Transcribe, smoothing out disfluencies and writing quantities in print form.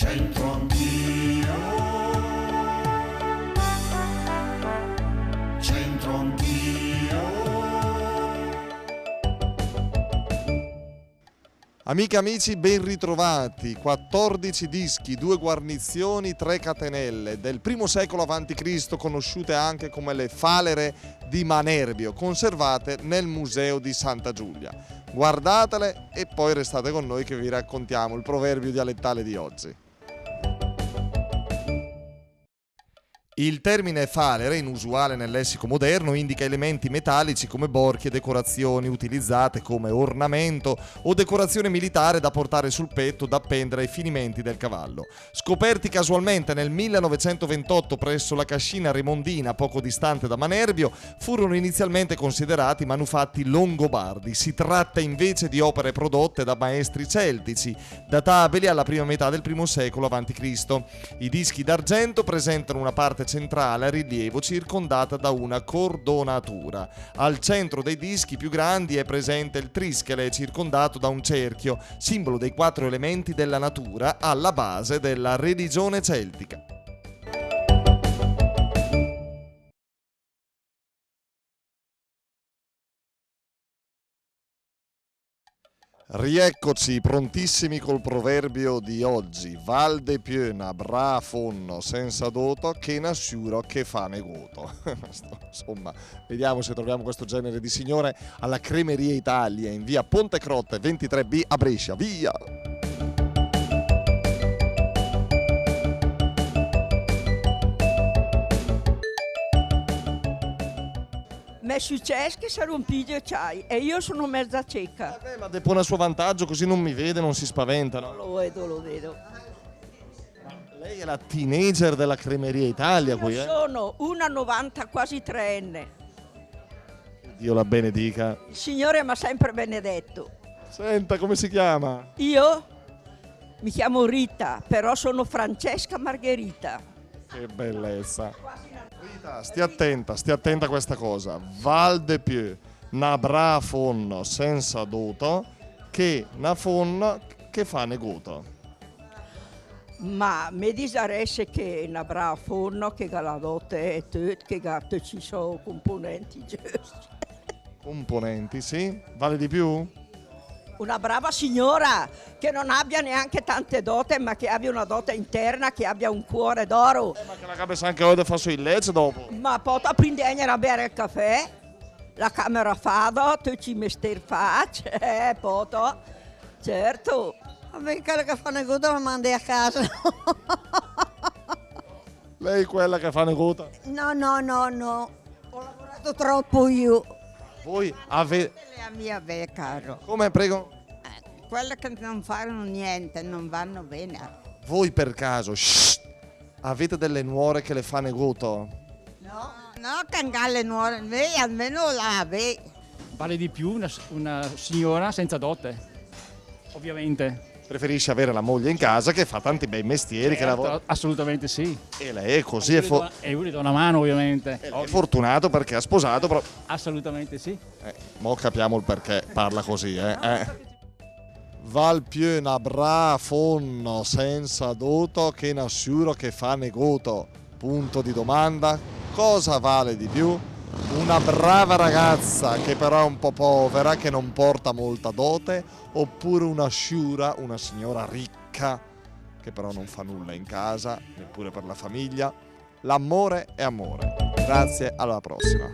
C'entro anch'io, c'entro anch'io. Amiche e amici, ben ritrovati. 14 dischi, 2 guarnizioni, 3 catenelle del I secolo a.C., conosciute anche come le falere di Manerbio, conservate nel Museo di Santa Giulia. Guardatele e poi restate con noi che vi raccontiamo il proverbio dialettale di oggi. Il termine falere, inusuale nel lessico moderno, indica elementi metallici come borchi e decorazioni utilizzate come ornamento o decorazione militare da portare sul petto da appendere ai finimenti del cavallo. Scoperti casualmente nel 1928 presso la cascina Remondina, poco distante da Manerbio, furono inizialmente considerati manufatti longobardi. Si tratta invece di opere prodotte da maestri celtici, databili alla prima metà del I secolo a.C. I dischi d'argento presentano una parte centrale a rilievo circondata da una cordonatura. Al centro dei dischi più grandi è presente il trischele circondato da un cerchio, simbolo dei 4 elementi della natura alla base della religione celtica. Rieccoci prontissimi col proverbio di oggi. Val de piena, bra fonno, senza doto, che nasciuro che fa negoto. Insomma, vediamo se troviamo questo genere di signore alla Cremeria Italia in via Ponte Crotte 23B a Brescia. Via! Mi è successo che si era un piglio c'hai e io sono mezza cieca. Ma depone a suo vantaggio, così non mi vede, non si spaventa, no? Lo vedo, lo vedo. Lei è la teenager della Cremeria Italia qui, Io sono una 90, quasi 3enne. Dio la benedica. Il Signore mi ha sempre benedetto. Senta, come si chiama? Io mi chiamo Rita, però sono Francesca Margherita. Che bellezza. Rita, stia attenta a questa cosa. Val de più, na bra fonno senza doto, che na fonno che fa negoto. Ma mi disaresse che una brava forno che la dote è tutto, che ci sono componenti giusti. Componenti, sì? Vale di più? Una brava signora che non abbia neanche tante dote, ma che abbia una dote interna, che abbia un cuore d'oro. Ma che la cabeça anche ora fa sui legge dopo. Ma poi prendere a bere il caffè, la camera fado, tutti i mestieri faccio, poto, certo. Vabbè, quello che fa negoto lo mandi a casa. Lei è quella che fa negoto? No. Ho lavorato troppo io. Voi avete... La mia beh, caro. Come, prego? Quelle che non fanno niente, non vanno bene. Voi per caso, avete delle nuore che le fa negoto? No, cangare nuore, lei almeno la ave. Vale di più una signora senza dote, ovviamente. Preferisce avere la moglie in casa che fa tanti bei mestieri, che lavora. Assolutamente sì. E lei è così, E io gli do una mano, ovviamente. è fortunato perché ha sposato, però... Assolutamente sì. Mo capiamo il perché parla così, Val più una bra fonno senza doto che nasciuro che fa negoto. Punto di domanda. Cosa vale di più? Una brava ragazza che però è un po' povera, che non porta molta dote, oppure una sciura, una signora ricca che però non fa nulla in casa, neppure per la famiglia? L'amore è amore. Grazie, alla prossima.